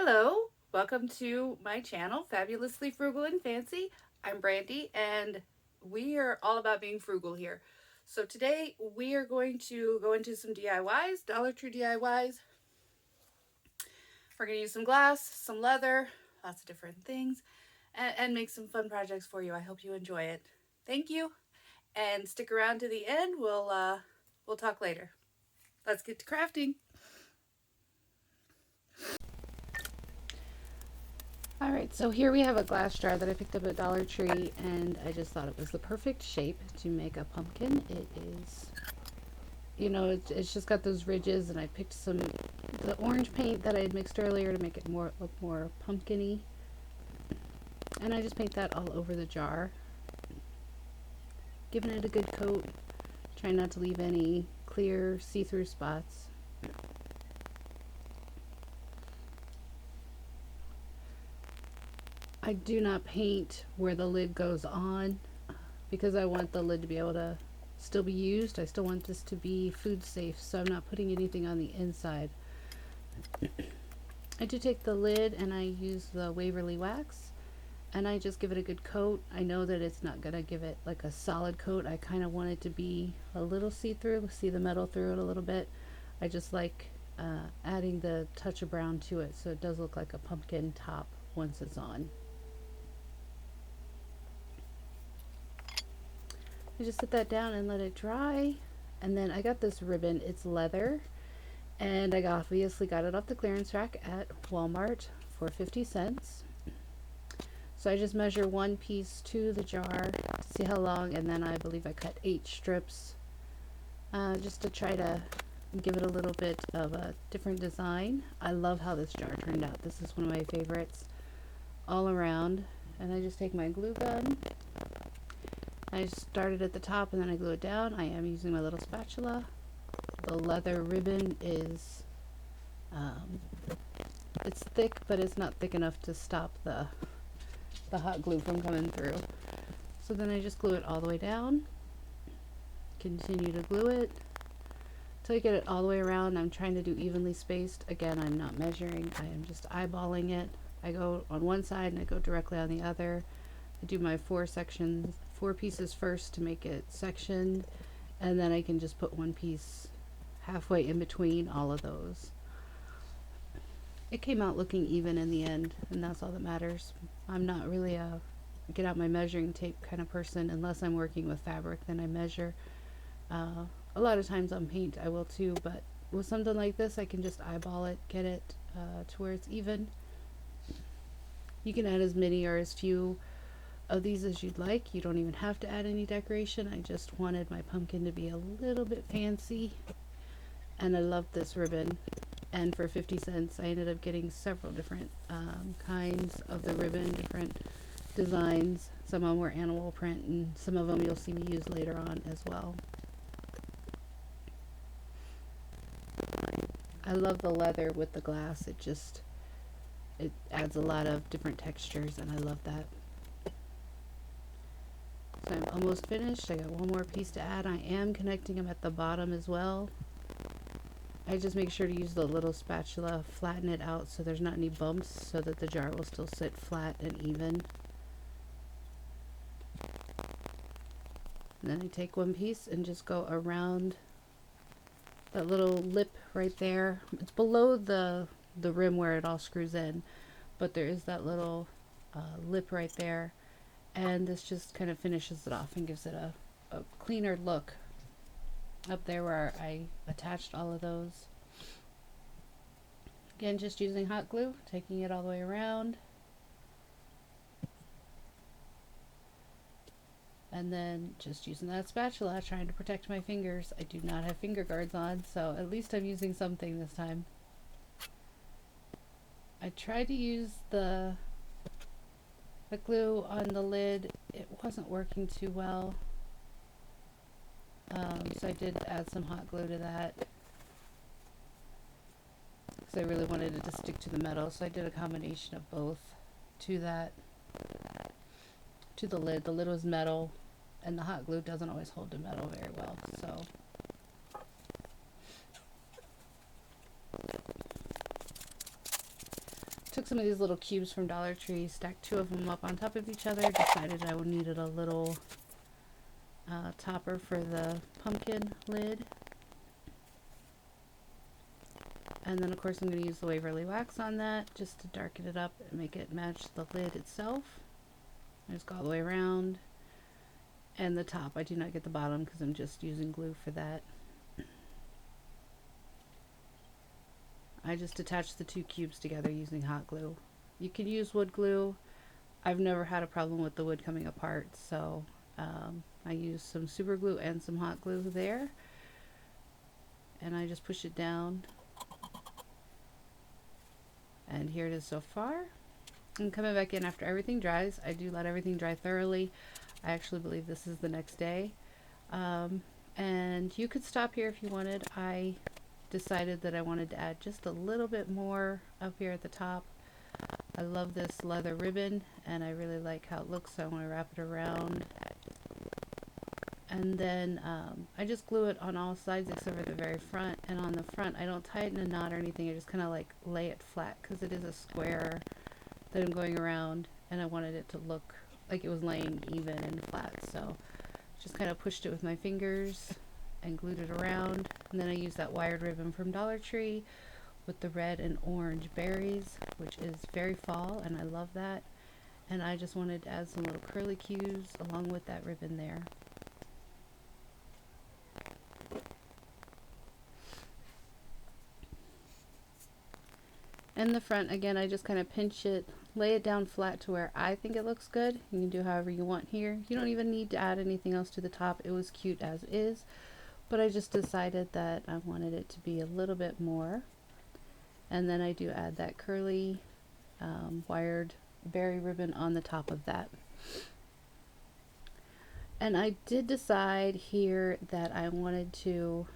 Hello, welcome to my channel, Fabulously Frugal and Fancy. I'm Brandy, and we are all about being frugal here. So today we are going to go into some DIYs, Dollar Tree DIYs. We're going to use some glass, some leather, lots of different things, and make some fun projects for you. I hope you enjoy it. Thank you, and stick around to the end. We'll talk later. Let's get to crafting. Alright, so here we have a glass jar that I picked up at Dollar Tree, and I just thought it was the perfect shape to make a pumpkin. It is, it's just got those ridges, and I picked the orange paint that I had mixed earlier to make it look more pumpkin-y. And I just paint that all over the jar, giving it a good coat, trying not to leave any clear see-through spots. I do not paint where the lid goes on because I want the lid to be able to still be used. I still want this to be food safe, so I'm not putting anything on the inside. I do take the lid and I use the Waverly wax and I just give it a good coat. I know that it's not gonna give it like a solid coat. I kind of want it to be a little see-through, see the metal through it a little bit. I just like adding the touch of brown to it so it does look like a pumpkin top once it's on. I just set that down and let it dry. And then I got this ribbon. It's leather. And I obviously got it off the clearance rack at Walmart for 50 cents. So I just measure one piece to the jar, see how long, and then I believe I cut 8 strips just to try to give it a little bit of a different design. I love how this jar turned out. This is one of my favorites all around. And I just take my glue gun. I started at the top and then I glue it down. I am using my little spatula. The leather ribbon is, it's thick, but it's not thick enough to stop the hot glue from coming through. So then I just glue it all the way down. Continue to glue it till I get it all the way around. I'm trying to do evenly spaced. Again, I'm not measuring. I am just eyeballing it. I go on one side and I go directly on the other. I do my 4 pieces first to make it sectioned, and then I can just put one piece halfway in between all of those. It came out looking even in the end, and that's all that matters. I'm not really a get out my measuring tape kind of person unless I'm working with fabric, then I measure. A lot of times on paint I will too, but with something like this I can just eyeball it, get it to where it's even. You can add as many or as few of these as you'd like. You don't even have to add any decoration. I just wanted my pumpkin to be a little bit fancy, and I love this ribbon. And for 50 cents I ended up getting several different kinds of the ribbon, different designs. Some of them were animal print, and some of them you'll see me use later on as well. I love the leather with the glass. It adds a lot of different textures, and I love that. So I'm almost finished. I got one more piece to add. I am connecting them at the bottom as well. I just make sure to use the little spatula, flatten it out so there's not any bumps, so that the jar will still sit flat and even. And then I take one piece and just go around that little lip right there. It's below the rim where it all screws in, but there is that little lip right there. And this just kind of finishes it off and gives it a cleaner look up there where I attached all of those. Again, just using hot glue, taking it all the way around. And then just using that spatula, trying to protect my fingers. I do not have finger guards on, so at least I'm using something this time. I tried to use the glue on the lid. It wasn't working too well, so I did add some hot glue to that because I really wanted it to stick to the metal, so I did a combination of both to the lid. The lid was metal, and the hot glue doesn't always hold to metal very well, so took took some of these little cubes from Dollar Tree, stacked 2 of them up on top of each other, decided I needed a little topper for the pumpkin lid. And then of course I'm going to use the Waverly wax on that just to darken it up and make it match the lid itself. I just go all the way around. And the top, I do not get the bottom because I'm just using glue for that. I just attached the 2 cubes together using hot glue. You can use wood glue. I've never had a problem with the wood coming apart, so I used some super glue and some hot glue there. And I just push it down. And here it is so far. I'm coming back in after everything dries. I do let everything dry thoroughly. I actually believe this is the next day. And you could stop here if you wanted. I decided that I wanted to add just a little bit more up here at the top. I love this leather ribbon and I really like how it looks, so I want to wrap it around. And then I just glue it on all sides except for the very front. And on the front I don't tie it in a knot or anything, I just kind of like lay it flat because it is a square that I'm going around and I wanted it to look like it was laying even and flat. So just kind of pushed it with my fingers and glued it around. And then I used that wired ribbon from Dollar Tree with the red and orange berries, which is very fall and I love that. And I just wanted to add some little curly cues along with that ribbon there. And the front, again, I just kind of pinch it, lay it down flat to where I think it looks good. You can do however you want here. You don't even need to add anything else to the top. It was cute as is, but I just decided that I wanted it to be a little bit more. And then I do add that curly wired berry ribbon on the top of that. And I did decide here that I wanted to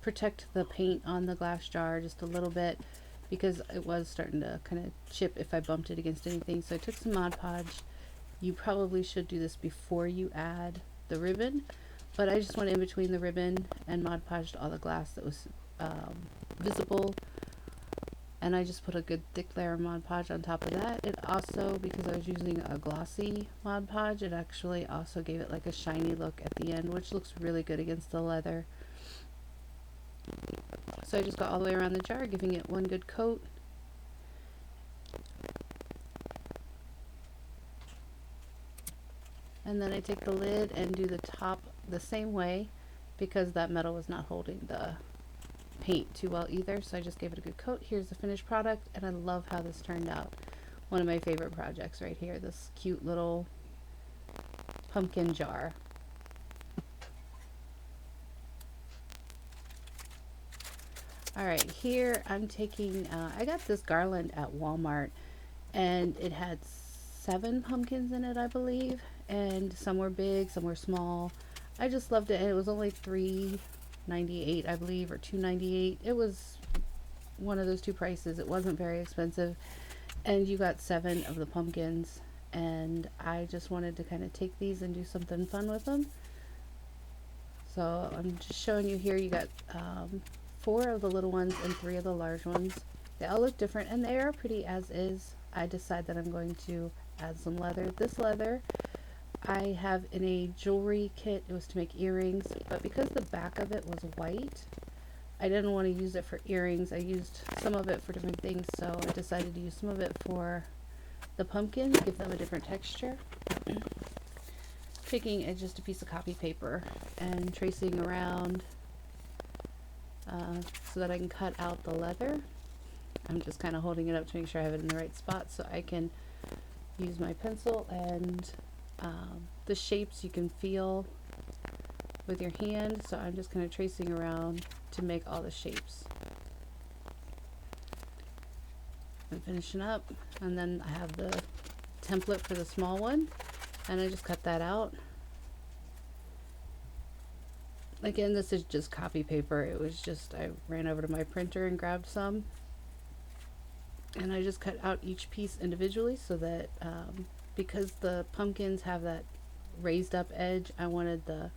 protect the paint on the glass jar just a little bit, because it was starting to kind of chip if I bumped it against anything. So I took some Mod Podge. You probably should do this before you add the ribbon, but I just went in between the ribbon and Mod Podged all the glass that was visible, and I just put a good thick layer of Mod Podge on top of that. It also, because I was using a glossy Mod Podge, it actually also gave it like a shiny look at the end, which looks really good against the leather. So I just got all the way around the jar, giving it one good coat. And then I take the lid and do the top the same way, because that metal was not holding the paint too well either. So I just gave it a good coat. Here's the finished product, and I love how this turned out. One of my favorite projects right here, this cute little pumpkin jar. Alright, here I'm taking, I got this garland at Walmart, and it had 7 pumpkins in it, I believe, and some were big, some were small. I just loved it, and it was only $3.98, I believe, or $2.98. It was one of those two prices. It wasn't very expensive, and you got 7 of the pumpkins, and I just wanted to kind of take these and do something fun with them. So I'm just showing you here, you got 4 of the little ones and 3 of the large ones. They all look different and they are pretty as is. I decide that I'm going to add some leather. This leather I have in a jewelry kit. It was to make earrings, but because the back of it was white, I didn't want to use it for earrings. I used some of it for different things, so I decided to use some of it for the pumpkins, give them a different texture. Taking just a piece of copy paper and tracing around so that I can cut out the leather. I'm just kind of holding it up to make sure I have it in the right spot so I can use my pencil, and the shapes you can feel with your hand, so I'm just kind of tracing around to make all the shapes. I'm finishing up, and then I have the template for the small one, and I just cut that out. Again, this is just copy paper. It was just, I ran over to my printer and grabbed some, and I just cut out each piece individually so that because the pumpkins have that raised up edge, I wanted the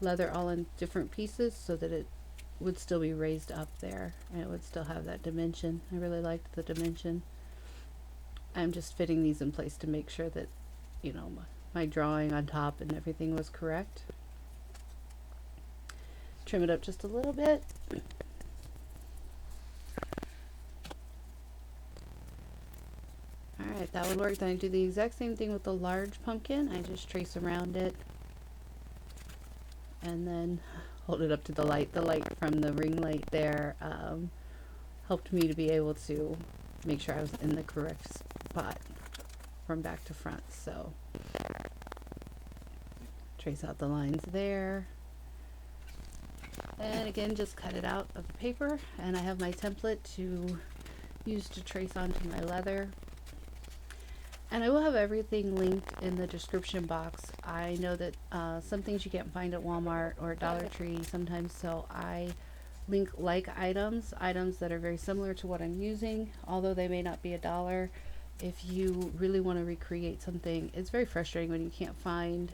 leather all in different pieces so that it would still be raised up there and it would still have that dimension. I really liked the dimension. I'm just fitting these in place to make sure that, you know, my drawing on top and everything was correct. Trim it up just a little bit. Alright, that would work. Then I do the exact same thing with the large pumpkin. I just trace around it and then hold it up to the light. The light from the ring light there helped me to be able to make sure I was in the correct spot from back to front. So trace out the lines there. And again, just cut it out of the paper. And I have my template to use to trace onto my leather. And I will have everything linked in the description box. I know that some things you can't find at Walmart or Dollar Tree sometimes, so I link like items that are very similar to what I'm using, although they may not be $1. If you really want to recreate something, it's very frustrating when you can't find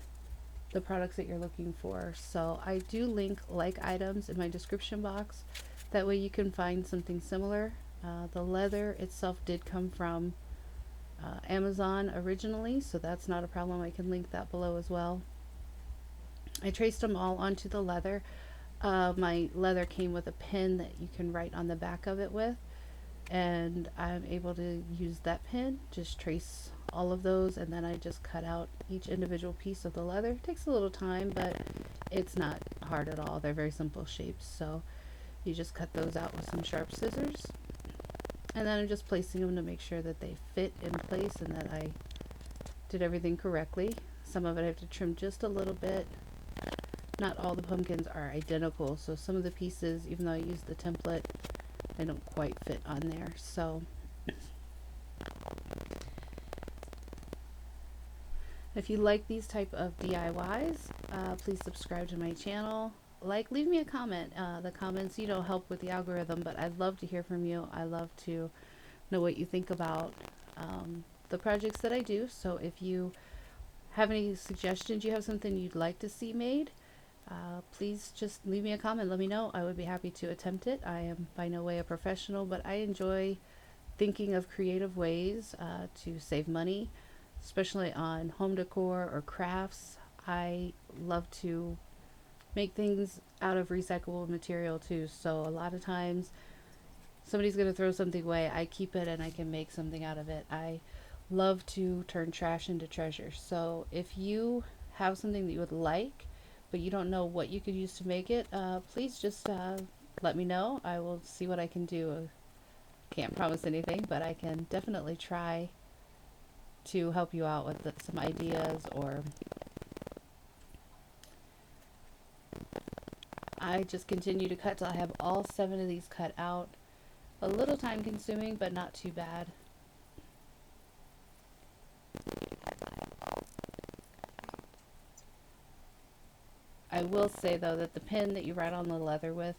the products that you're looking for. So I do link like items in my description box. That way you can find something similar. The leather itself did come from Amazon originally, so that's not a problem. I can link that below as well. I traced them all onto the leather. My leather came with a pin that you can write on the back of it with, and I'm able to use that pin, just trace all of those, and then I just cut out each individual piece of the leather. It takes a little time, but it's not hard at all. They're very simple shapes, so you just cut those out with some sharp scissors. And then I'm just placing them to make sure that they fit in place and that I did everything correctly. Some of it I have to trim just a little bit. Not all the pumpkins are identical, so some of the pieces, even though I used the template, they don't quite fit on there. So if you like these type of DIYs, please subscribe to my channel. Leave me a comment. The comments, you know, help with the algorithm, but I'd love to hear from you. I love to know what you think about the projects that I do. So if you have any suggestions, you have something you'd like to see made, please just leave me a comment. Let me know. I would be happy to attempt it. I am by no way a professional, but I enjoy thinking of creative ways to save money, especially on home decor or crafts. I love to make things out of recyclable material too, so a lot of times somebody's going to throw something away, I keep it and I can make something out of it. I love to turn trash into treasure. So if you have something that you would like but you don't know what you could use to make it, please just let me know. I will see what I can do. Can't promise anything, but I can definitely try to help you out with some ideas. Or I just continue to cut till I have all 7 of these cut out. A little time consuming, but not too bad. I will say though that the pin that you write on the leather with,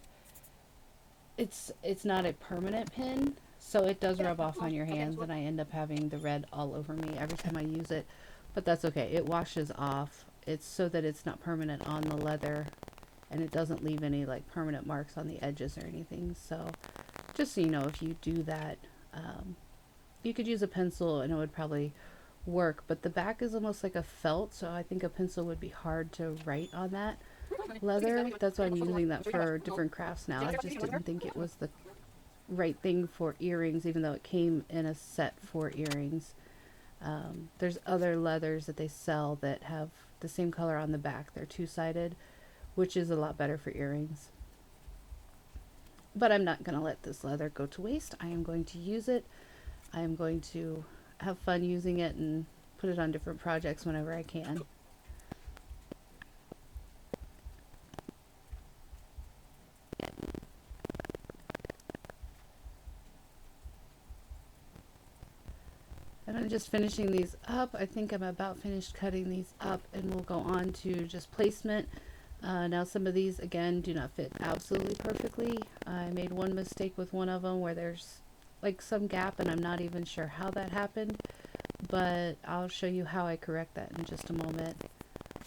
it's not a permanent pin, so it does rub off on your hands, and I end up having the red all over me every time I use it, but that's okay. It washes off. It's so that it's not permanent on the leather, and it doesn't leave any like permanent marks on the edges or anything. So just so you know, if you do that, you could use a pencil and it would probably work, but the back is almost like a felt, so I think a pencil would be hard to write on that leather. That's why I'm using that for different crafts now. I just didn't think it was the right thing for earrings, even though it came in a set for earrings. There's other leathers that they sell that have the same color on the back. They're two-sided, which is a lot better for earrings. But I'm not going to let this leather go to waste. I am going to use it. I am going to have fun using it and put it on different projects whenever I can. And I'm just finishing these up. I think I'm about finished cutting these up, and we'll go on to just placement. Now some of these again do not fit absolutely perfectly. I made one mistake with one of them where there's like some gap, and I'm not even sure how that happened, but I'll show you how I correct that in just a moment.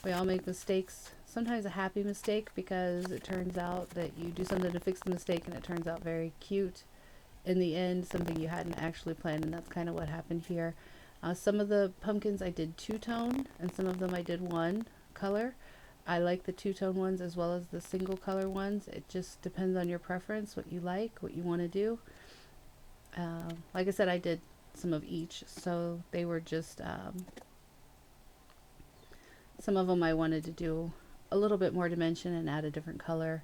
We all make mistakes. Sometimes a happy mistake, because it turns out that you do something to fix the mistake and it turns out very cute in the end, something you hadn't actually planned, and that's kind of what happened here. Some of the pumpkins I did two-tone, and some of them I did one color. I like the two-tone ones as well as the single color ones. It just depends on your preference, what you like, what you want to do. Like I said, I did some of each, so they were just some of them I wanted to do a little bit more dimension and add a different color.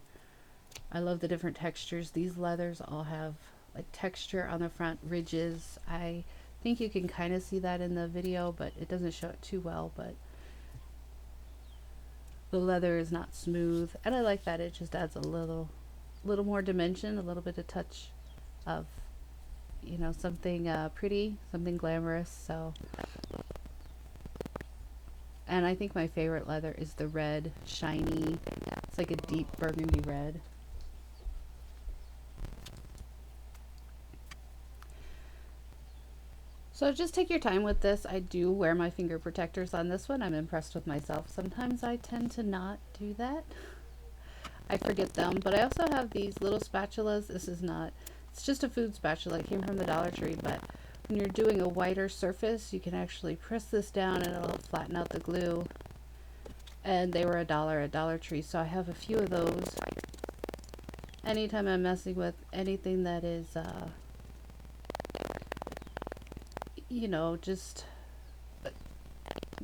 I love the different textures. These leathers all have like texture on the front, ridges. I think you can kind of see that in the video, but it doesn't show it too well. But the leather is not smooth, and I like that. It just adds a little more dimension, a little bit of touch of, you know, something pretty, something glamorous. So, and I think my favorite leather is the red, shiny. It's like a deep burgundy red. So just take your time with this. I do wear my finger protectors on this one. I'm impressed with myself. Sometimes I tend to not do that. I forget them, but I also have these little spatulas. This is not, it's just a food spatula. It came from the Dollar Tree, but when you're doing a whiter surface, you can actually press this down and it'll flatten out the glue. And they were $1 at Dollar Tree, so I have a few of those. Anytime I'm messing with anything that is you know, just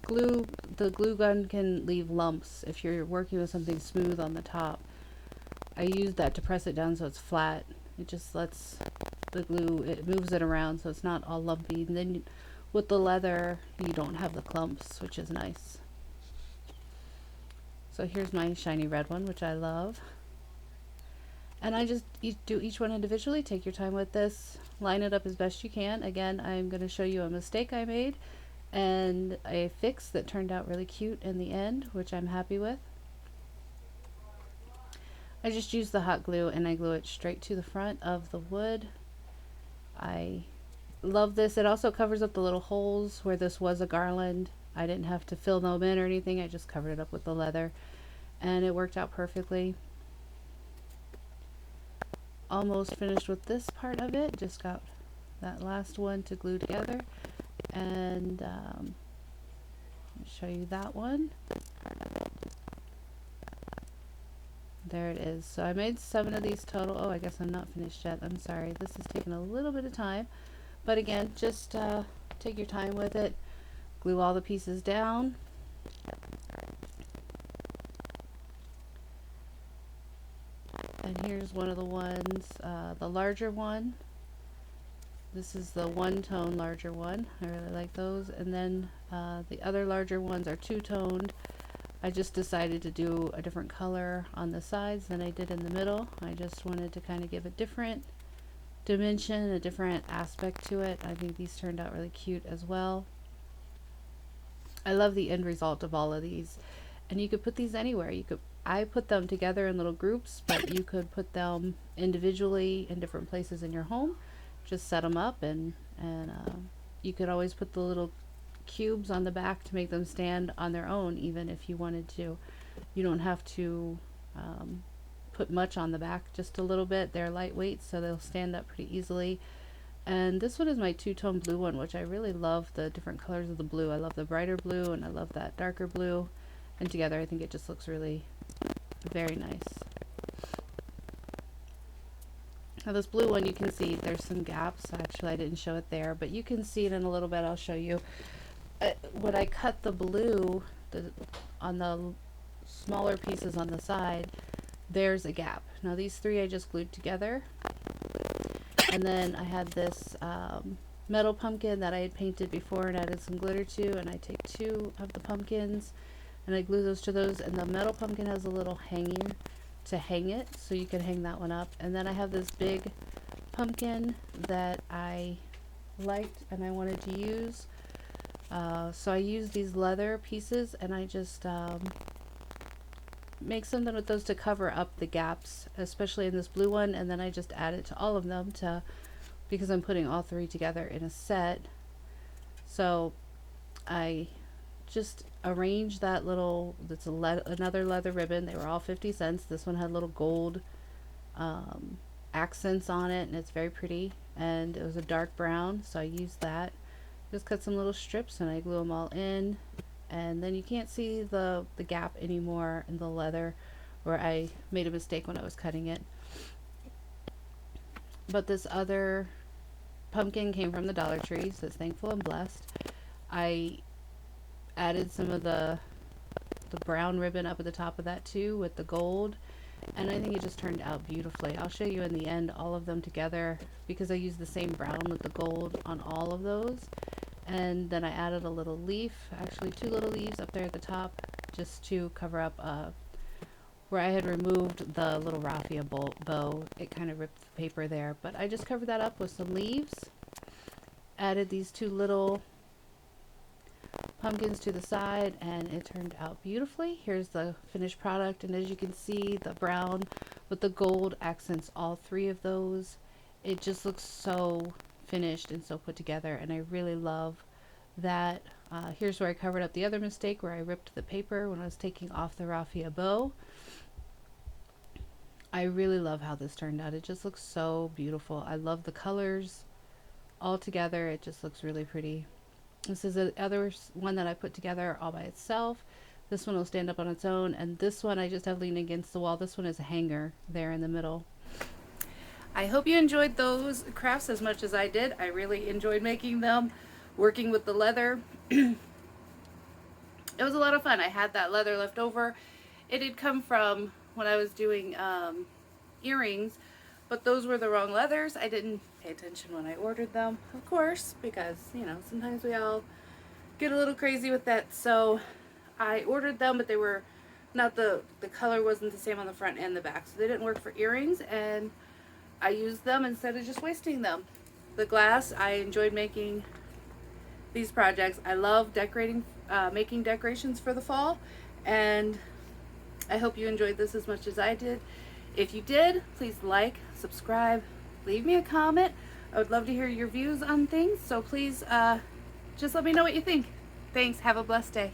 glue, the glue gun can leave lumps if you're working with something smooth on the top. I use that to press it down so it's flat. It just lets the glue, it moves it around so it's not all lumpy. And then with the leather, you don't have the clumps, which is nice. So here's my shiny red one, which I love. And I just do each one individually. Take your time with this. Line it up as best you can. Again, I'm going to show you a mistake I made and a fix that turned out really cute in the end, which I'm happy with. I just used the hot glue and I glue it straight to the front of the wood. I love this. It also covers up the little holes where this was a garland. I didn't have to fill them in or anything. I just covered it up with the leather and it worked out perfectly. Almost finished with this part of it. Just got that last one to glue together, and I'll show you that one. There it is. So I made 7 of these total. Oh, I guess I'm not finished yet. I'm sorry. This is taking a little bit of time, but again, just take your time with it. Glue all the pieces down. And here's one of the ones, the larger one. This is the one-tone larger one. I really like those. And then the other larger ones are two-toned. I just decided to do a different color on the sides than I did in the middle. I just wanted to kind of give a different dimension, a different aspect to it. I think these turned out really cute as well. I love the end result of all of these. And you could put these anywhere. You could, I put them together in little groups, but you could put them individually in different places in your home. Just set them up, and you could always put the little cubes on the back to make them stand on their own, even if you wanted to. You don't have to put much on the back, just a little bit. They're lightweight, so they'll stand up pretty easily. And this one is my two-tone blue one, which I really love the different colors of the blue. I love the brighter blue and I love that darker blue. And together I think it just looks really very nice. Now this blue one, you can see there's some gaps. Actually, I didn't show it there, but you can see it in a little bit. I'll show you. When I cut the blue on the smaller pieces on the side, there's a gap. Now these 3 I just glued together. And then I had this metal pumpkin that I had painted before and added some glitter to, and I take 2 of the pumpkins and I glue those to those, and the metal pumpkin has a little hanging to hang it, so you can hang that one up. And then I have this big pumpkin that I liked and I wanted to use, so I used these leather pieces and I just make something with those to cover up the gaps, especially in this blue one, and then I just add it to all of them because I'm putting all 3 together in a set. So I just arrange that little, that's another leather ribbon. They were all 50 cents. This one had little gold accents on it, and it's very pretty, and it was a dark brown, so I used that. Just cut some little strips and I glue them all in, and then you can't see the gap anymore in the leather where I made a mistake when I was cutting it. But this other pumpkin came from the Dollar Tree, so it's thankful and blessed. I added some of the brown ribbon up at the top of that too with the gold, and I think it just turned out beautifully. I'll show you in the end all of them together because I used the same brown with the gold on all of those. And then I added a little leaf, actually 2 little leaves up there at the top, just to cover up where I had removed the little raffia bow. It kind of ripped the paper there, but I just covered that up with some leaves. Added these 2 little pumpkins to the side, and it turned out beautifully. Here's the finished product, and as you can see, the brown with the gold accents all 3 of those. It just looks so finished and so put together, and I really love that. Here's where I covered up the other mistake where I ripped the paper when I was taking off the raffia bow. I really love how this turned out. It just looks so beautiful. I love the colors all together. It just looks really pretty. This is the other one that I put together all by itself. This one will stand up on its own, and this one I just have leaning against the wall. This one is a hanger there in the middle. I hope you enjoyed those crafts as much as I did. I really enjoyed making them, working with the leather. It was a lot of fun. I had that leather left over. It had come from when I was doing earrings, but those were the wrong leathers. I didn't pay attention when I ordered them, of course, because, you know, sometimes we all get a little crazy with that. So I ordered them, but they were not the color wasn't the same on the front and the back, so they didn't work for earrings, and I used them instead of just wasting them. The glass, I enjoyed making these projects. I love decorating, making decorations for the fall, and I hope you enjoyed this as much as I did. If you did, please like, subscribe, leave me a comment. I would love to hear your views on things, so please just let me know what you think. Thanks. Have a blessed day.